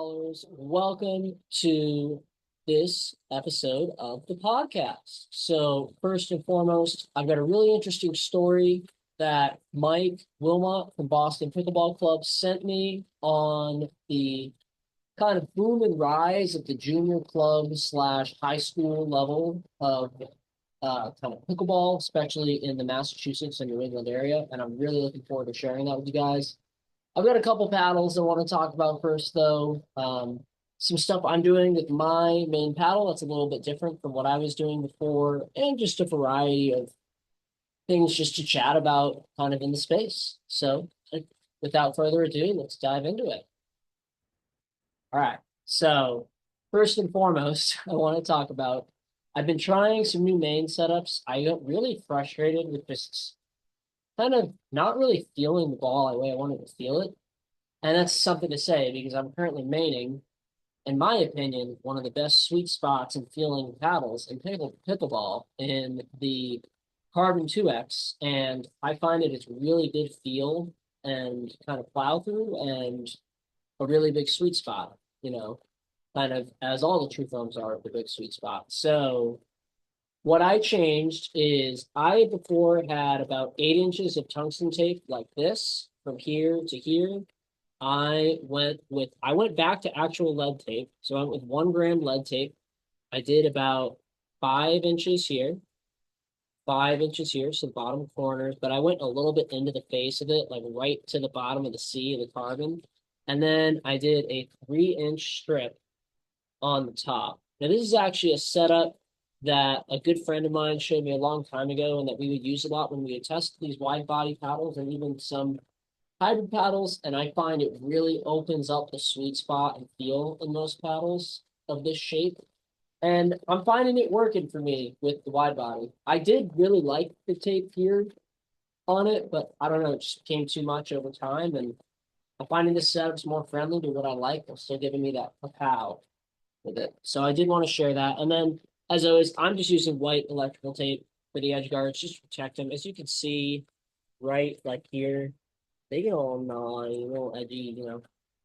pickleballers. Welcome to this episode of the podcast. So, first and foremost, I've got a really interesting story that Mike Wilmot from Boston Pickleball Club sent me on the kind of boom and rise of the junior club slash high school level of kind of pickleball, especially in the Massachusetts and New England area. And I'm really looking forward to sharing that with you guys. I've got a couple paddles I want to talk about first, though. Some stuff I'm doing with my main paddle that's a little bit different from what I was doing before, and just a variety of things just to chat about kind of in the space. So, without further ado, let's dive into it. All right. So, first and foremost, I want to talk about I've been trying some new main setups. I got really frustrated with just kind of not really feeling the ball the way I wanted to feel it. And that's something to say because I'm currently maining, in my opinion, one of the best sweet spots in feeling paddles in pickleball in the Carbon 2X. And I find that it's really good feel and kind of plow through and a really big sweet spot, kind of as all the true foams are the big sweet spot. So what I changed is I before had about 8 inches of tungsten tape like this from here to here. I went back to actual lead tape. So I went with 1 gram lead tape. I did about 5 inches here, 5 inches here, so the bottom corners, but I went a little bit into the face of it, like right to the bottom of the C of the carbon. And then I did a 3-inch strip on the top. Now, this is actually a setup that a good friend of mine showed me a long time ago and that we would use a lot when we would test these wide body paddles and even some hybrid paddles. And I find it really opens up the sweet spot and feel in most paddles of this shape. And I'm finding it working for me with the wide body. I did really like the tape here on it, but I don't know, it just became too much over time. And I'm finding this setup's more friendly to what I like. It's still giving me that pow with it. So I did want to share that. And then, as always, I'm just using white electrical tape for the edge guards just to protect them. As you can see, right like here, they get all gnarly, a little edgy, You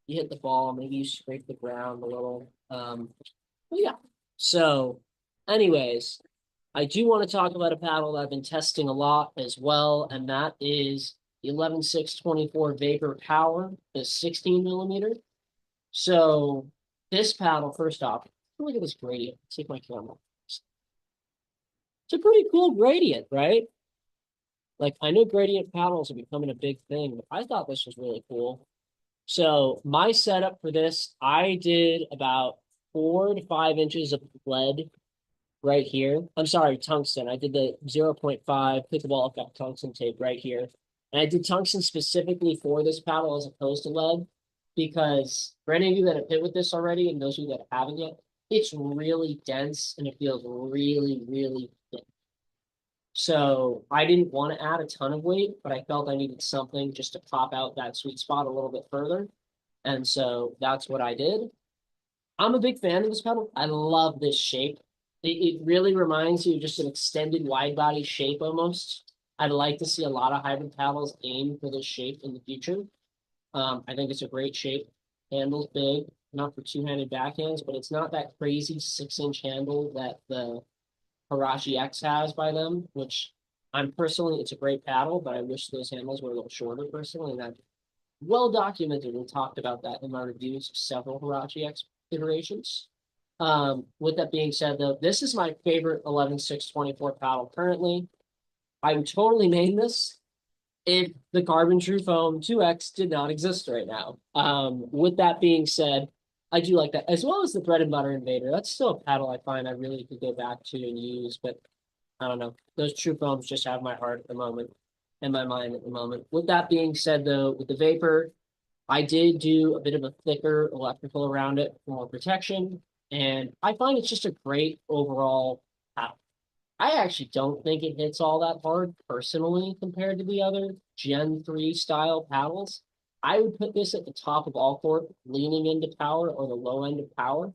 hit the ball, maybe you scrape the ground a little. But yeah. So, anyways, I do want to talk about a paddle that I've been testing a lot as well, and that is the 11.624 Vapor Power, the 16 millimeter. So this paddle, first off, look at this gradient. Take my camera. It's a pretty cool gradient, right? Like, I know gradient paddles are becoming a big thing, but I thought this was really cool. So my setup for this, I did about 4 to 5 inches of lead right here. I'm sorry, tungsten. I did the 0.5 pickleball effect tungsten tape right here. And I did tungsten specifically for this paddle as opposed to lead because for any of you that have hit with this already and those of you that haven't yet, it's really dense and it feels really, really thick. So I didn't want to add a ton of weight, but I felt I needed something just to pop out that sweet spot a little bit further. And so that's what I did. I'm a big fan of this pedal. I love this shape. It really reminds you of just an extended wide body shape almost. I'd like to see a lot of hybrid paddles aim for this shape in the future. I think it's a great shape. Handle's big, not for two-handed backhands, but it's not that crazy 6-inch handle that the Hirachi X has by them, which it's a great paddle, but I wish those handles were a little shorter personally. And I've well documented and talked about that in my reviews of several Hirachi X iterations. With that being said, though, this is my favorite 11.624 paddle currently. I would totally main this if the Carbon True Foam 2X did not exist right now. With that being said, I do like that, as well as the Bread and Butter Invader. That's still a paddle I find I really could go back to and use, but I don't know. Those True Foams just have my heart at the moment and my mind at the moment. With that being said, though, with the Vapor, I did do a bit of a thicker electrical around it for more protection, and I find it's just a great overall paddle. I actually don't think it hits all that hard personally compared to the other Gen 3 style paddles. I would put this at the top of all court, leaning into power or the low end of power.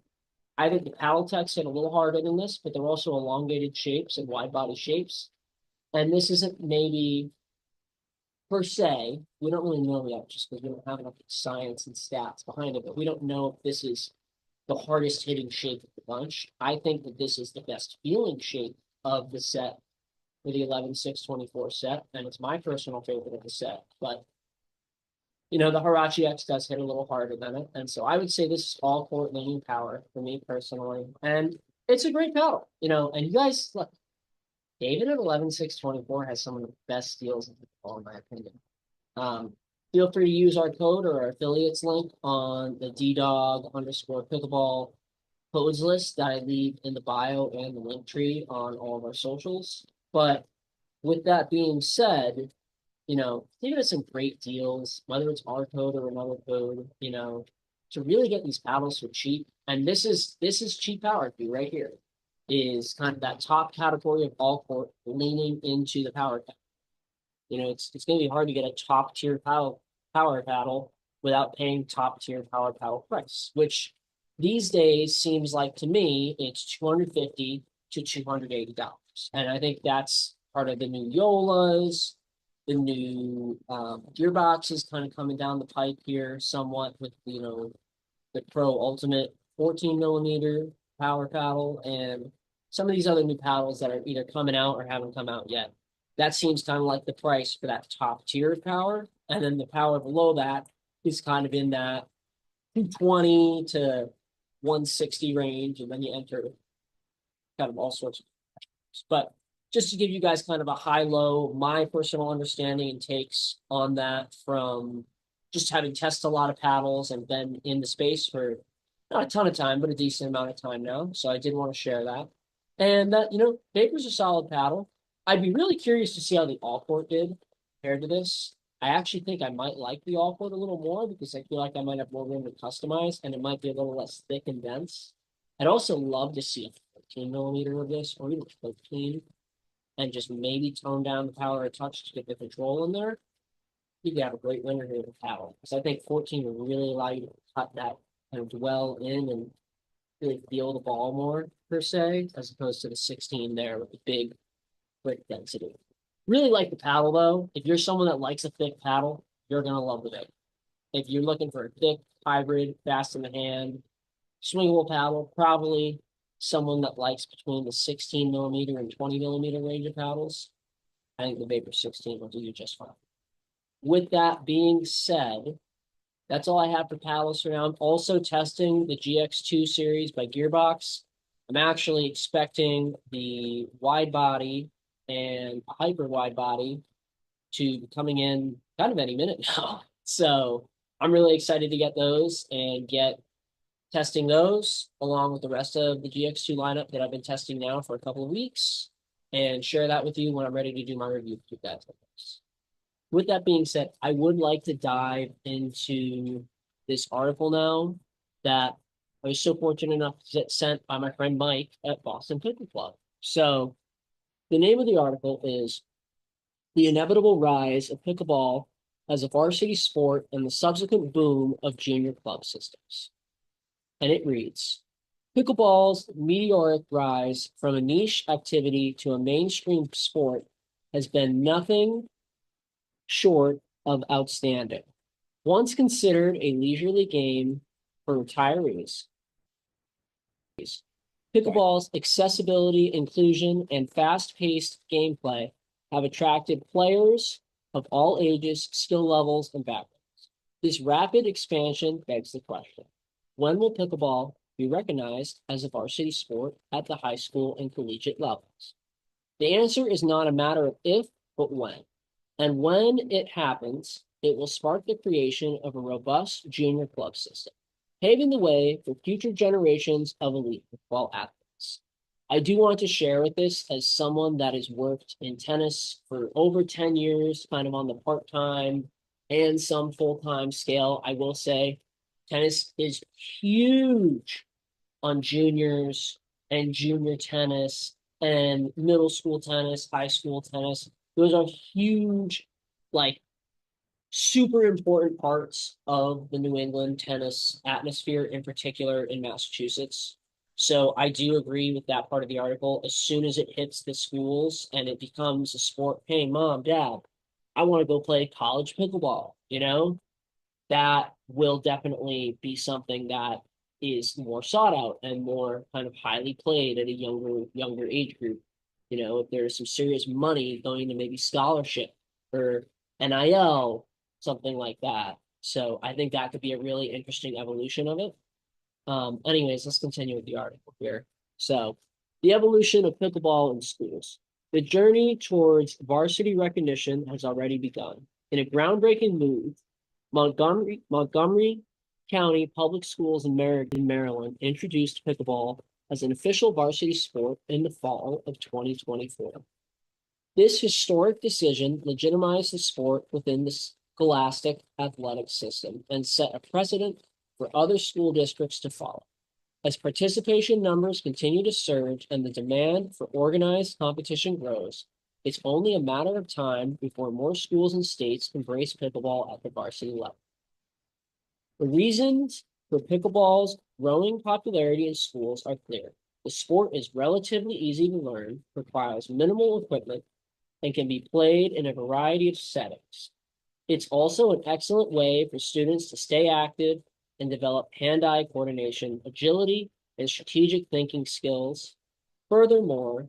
I think the paddle techs hit a little harder than this, but they're also elongated shapes and wide body shapes. And this isn't maybe per se, we don't really know yet just because we don't have enough science and stats behind it, but we don't know if this is the hardest hitting shape of the bunch. I think that this is the best feeling shape of the set for the 11-6-24 set, and it's my personal favorite of the set. But the Hirachi X does hit a little harder than it, and so I would say this is all court leaning power for me personally, and it's a great paddle. And you guys look, David at 11-6-24 has some of the best steals in football, in my opinion. Um, Feel free to use our code or our affiliates link on the DDOG_Pickleball codes list that I leave in the bio and the link tree on all of our socials. But with that being said, give us some great deals, whether it's our code or another code, to really get these paddles for cheap. And this is cheap power for you right here. Is kind of that top category of all court leaning into the power category. It's going to be hard to get a top tier power paddle without paying top tier power paddle price, which these days seems like to me it's $250 to $280, and I think that's part of the new Yolas, the new gearboxes kind of coming down the pipe here somewhat with the Pro Ultimate 14 millimeter power paddle and some of these other new paddles that are either coming out or haven't come out yet. That seems kind of like the price for that top tier of power. And then the power below that is kind of in that 220 to 160 range. And then you enter kind of all sorts of things. But just to give you guys kind of a high-low, my personal understanding and takes on that from just having tested a lot of paddles and been in the space for not a ton of time, but a decent amount of time now. So I did want to share that. And that, Baker's a solid paddle. I'd be really curious to see how the Allport did compared to this. I actually think I might like the Allport a little more because I feel like I might have more room to customize and it might be a little less thick and dense. I'd also love to see a 14 millimeter of this or even 15 and just maybe tone down the power a touch to get the control in there. You could have a great winner here with paddle. Because I think 14 would really allow you to cut that kind of dwell in and really feel the ball more, per se, as opposed to the 16 there with the big brick density. Really like the paddle, though. If you're someone that likes a thick paddle, you're going to love the Baker. If you're looking for a thick, hybrid, fast in the hand, swingable paddle, probably someone that likes between the 16 millimeter and 20 millimeter range of paddles, I think the Vapor 16 will do you just fine. With that being said, that's all I have for paddles for now. I'm also testing the GX2 series by Gearbox. I'm actually expecting the wide body and hyper wide body to be coming in kind of any minute now. So I'm really excited to get those and get testing those along with the rest of the GX2 lineup that I've been testing now for a couple of weeks and share that with you when I'm ready to do my review with you guys. With that being said, I would like to dive into this article now that I was so fortunate enough to get sent by my friend Mike at Boston Pickle Club. So the name of the article is The Inevitable Rise of Pickleball as a Varsity Sport and the Subsequent Boom of Junior Club Systems. And it reads, Pickleball's meteoric rise from a niche activity to a mainstream sport has been nothing short of outstanding. Once considered a leisurely game for retirees, pickleball's accessibility, inclusion, and fast-paced gameplay have attracted players of all ages, skill levels, and backgrounds. This rapid expansion begs the question, when will pickleball be recognized as a varsity sport at the high school and collegiate levels? The answer is not a matter of if, but when. And when it happens, it will spark the creation of a robust junior club system, paving the way for future generations of elite football athletes. I do want to share with this as someone that has worked in tennis for over 10 years, kind of on the part-time and some full-time scale. I will say tennis is huge on juniors and junior tennis and middle school tennis, high school tennis. Those are huge, like super important parts of the New England tennis atmosphere, in particular in Massachusetts. So I do agree with that part of the article. As soon as it hits the schools and it becomes a sport, hey, mom, dad, I want to go play college pickleball, that will definitely be something that is more sought out and more kind of highly played at a younger age group. If there's some serious money going to maybe scholarship or NIL, something like that. So I think that could be a really interesting evolution of it. Anyways, let's continue with the article here. So, the evolution of pickleball in schools. The journey towards varsity recognition has already begun. In a groundbreaking move, Montgomery County Public Schools in Maryland introduced pickleball as an official varsity sport in the fall of 2024. This historic decision legitimized the sport within the scholastic athletic system and set a precedent for other school districts to follow. As participation numbers continue to surge and the demand for organized competition grows, it's only a matter of time before more schools and states embrace pickleball at the varsity level. The reasons for pickleball's growing popularity in schools are clear. The sport is relatively easy to learn, requires minimal equipment, and can be played in a variety of settings. It's also an excellent way for students to stay active and develop hand-eye coordination, agility, and strategic thinking skills. Furthermore,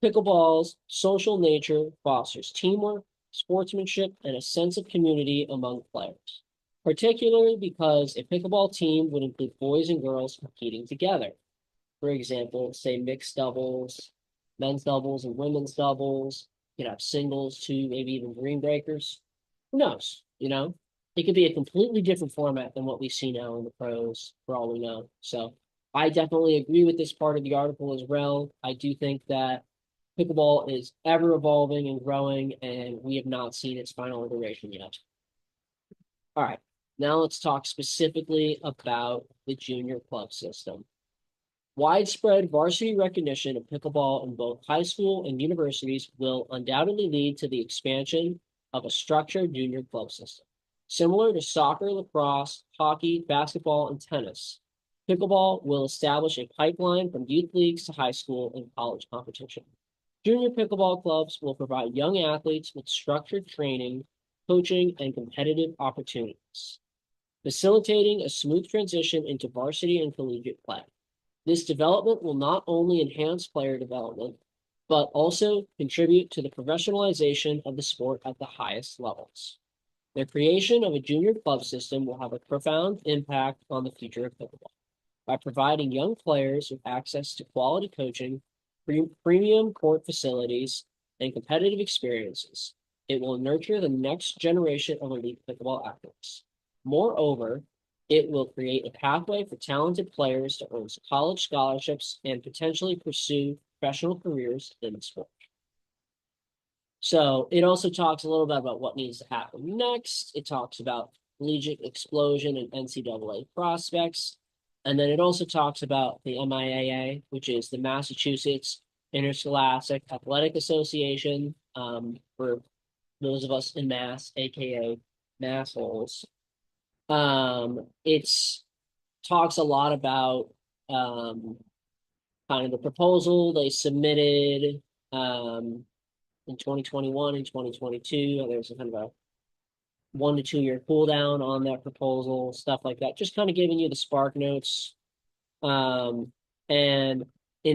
pickleball's social nature fosters teamwork, sportsmanship, and a sense of community among players, particularly because a pickleball team would include boys and girls competing together. For example, say mixed doubles, men's doubles, and women's doubles. You could have singles, two, maybe even green breakers. Who knows? It could be a completely different format than what we see now in the pros, for all we know. So I definitely agree with this part of the article as well. I do think that pickleball is ever evolving and growing, and we have not seen its final iteration yet. All right, now let's talk specifically about the junior club system. Widespread varsity recognition of pickleball in both high school and universities will undoubtedly lead to the expansion of a structured junior club system. Similar to soccer, lacrosse, hockey, basketball, and tennis, pickleball will establish a pipeline from youth leagues to high school and college competition. Junior pickleball clubs will provide young athletes with structured training, coaching, and competitive opportunities, facilitating a smooth transition into varsity and collegiate play. This development will not only enhance player development, but also contribute to the professionalization of the sport at the highest levels. The creation of a junior club system will have a profound impact on the future of pickleball by providing young players with access to quality coaching, premium court facilities, and competitive experiences. It will nurture the next generation of elite pickleball athletes. Moreover, it will create a pathway for talented players to earn college scholarships and potentially pursue professional careers in the sport. So it also talks a little bit about what needs to happen next. It talks about collegiate explosion and NCAA prospects. And then it also talks about the MIAA, which is the Massachusetts Interscholastic Athletic Association, for those of us in Mass, aka massholes. It's talks a lot about kind of the proposal they submitted in 2021 and 2022. There's a kind of a 1 to 2 year cool down on that proposal, stuff like that. Just kind of giving you the spark notes. And in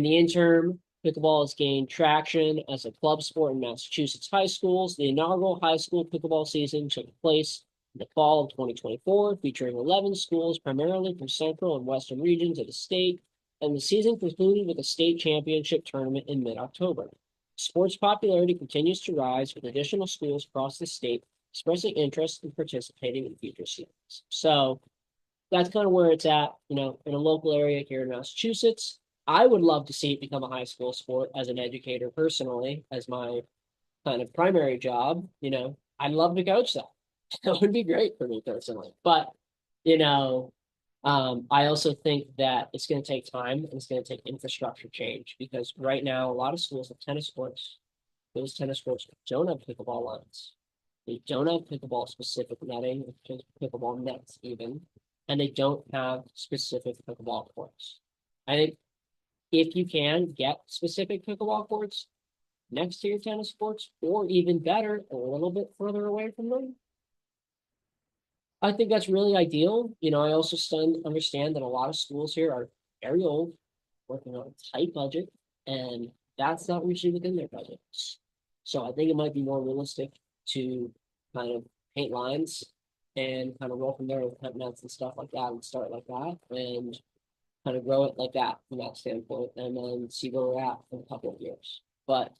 the interim, pickleball has gained traction as a club sport in Massachusetts high schools. The inaugural high school pickleball season took place in the fall of 2024, featuring 11 schools, primarily from central and western regions of the state, and the season concluded with a state championship tournament in mid-October. Sports popularity continues to rise, with additional schools across the state expressing interest in participating in future seasons. So that's kind of where it's at, in a local area here in Massachusetts. I would love to see it become a high school sport as an educator personally, as my kind of primary job. I'd love to coach that. That would be great for me personally. But, I also think that it's going to take time and it's going to take infrastructure change, because right now a lot of schools have tennis courts. Those tennis courts don't have pickleball lines. They don't have pickleball specific netting, just pickleball nets even, and they don't have specific pickleball courts. I think if you can get specific pickleball courts, next to your tennis courts, or even better, a little bit further away from them. I think that's really ideal. I also understand that a lot of schools here are very old, working on a tight budget, and that's not usually within their budgets. So I think it might be more realistic to kind of paint lines and kind of roll from there with cut nets and stuff like that and start like that and kind of grow it like that from that standpoint and then see where we're at in a couple of years. But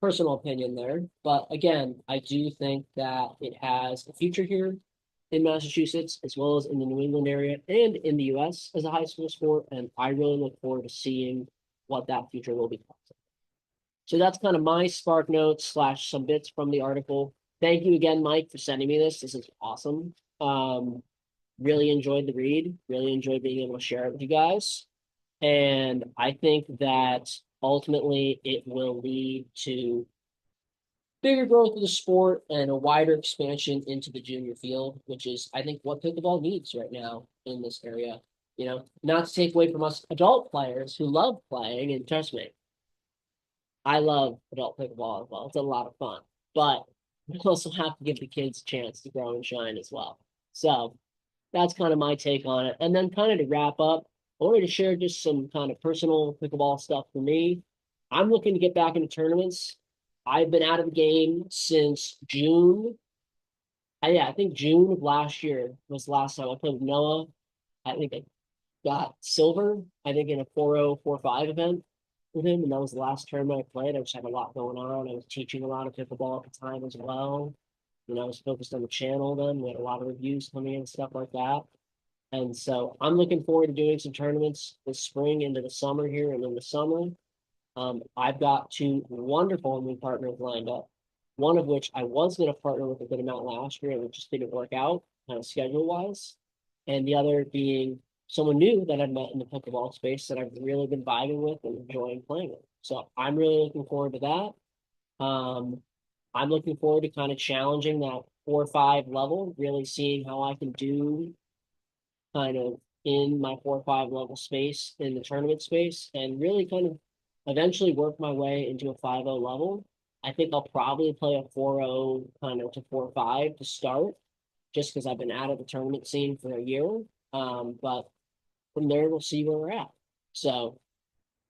personal opinion there. But again, I do think that it has a future here in Massachusetts, as well as in the New England area and in the US as a high school sport. And I really look forward to seeing what that future will be. So that's kind of my spark notes slash some bits from the article. Thank you again, Mike, for sending me this. This is awesome. Really enjoyed the read, really enjoyed being able to share it with you guys. And I think that ultimately it will lead to bigger growth of the sport and a wider expansion into the junior field, which is, I think, what pickleball needs right now in this area. Not to take away from us adult players who love playing, and trust me, I love adult pickleball as well. It's a lot of fun, but we also have to give the kids a chance to grow and shine as well. So that's kind of my take on it. And then kind of to wrap up, I wanted to share just some kind of personal pickleball stuff for me. I'm looking to get back into tournaments. I've been out of the game since June. Yeah, I think June of last year was the last time I played with Noah. I think I got silver, I think in a 4.045 event with him, and that was the last tournament I played. I just had a lot going on. I was teaching a lot of pickleball at the time as well. I was focused on the channel then. We had a lot of reviews coming in and stuff like that. And so I'm looking forward to doing some tournaments this spring into the summer here and in the summer. I've got two wonderful new partners lined up, one of which I was going to partner with a good amount last year, and it just didn't work out kind of schedule wise. And the other being someone new that I've met in the pickleball space that I've really been vibing with and enjoying playing with. So I'm really looking forward to that. I'm looking forward to kind of challenging that 4 or 5 level, really seeing how I can do kind of in my 4 or 5 level space in the tournament space and really kind of eventually work my way into a 5.0 level. I think I'll probably play a 4.0 kind of to 4.5 to start, just because I've been out of the tournament scene for a year. But from there, we'll see where we're at. So,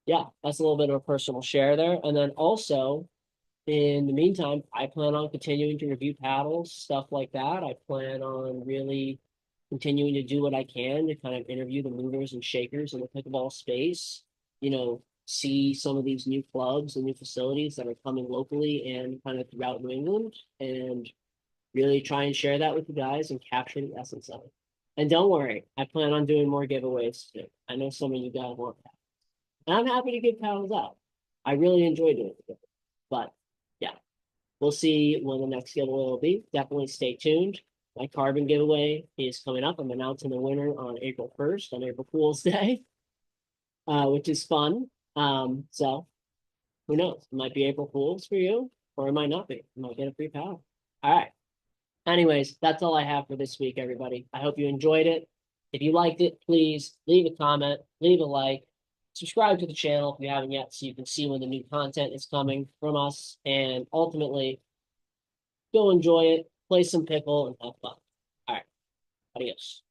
yeah, that's a little bit of a personal share there. And then also, in the meantime, I plan on continuing to review paddles, stuff like that. I plan on really continuing to do what I can to kind of interview the movers and shakers in the pickleball space. See some of these new clubs and new facilities that are coming locally and kind of throughout New England, and really try and share that with you guys and capture the essence of it. And don't worry, I plan on doing more giveaways too. I know some of you guys want that. And I'm happy to give paddles out. I really enjoy doing it. But yeah, we'll see when the next giveaway will be. Definitely stay tuned. My carbon giveaway is coming up. I'm announcing the winner on April 1st, on April Fool's Day, which is fun. So who knows? It might be April Fool's for you, or it might not be. You might get a free paddle. All right. Anyways, that's all I have for this week, everybody. I hope you enjoyed it. If you liked it, please leave a comment, leave a like, subscribe to the channel if you haven't yet so you can see when the new content is coming from us. And ultimately, go enjoy it, play some pickle, and have fun. All right. Adios.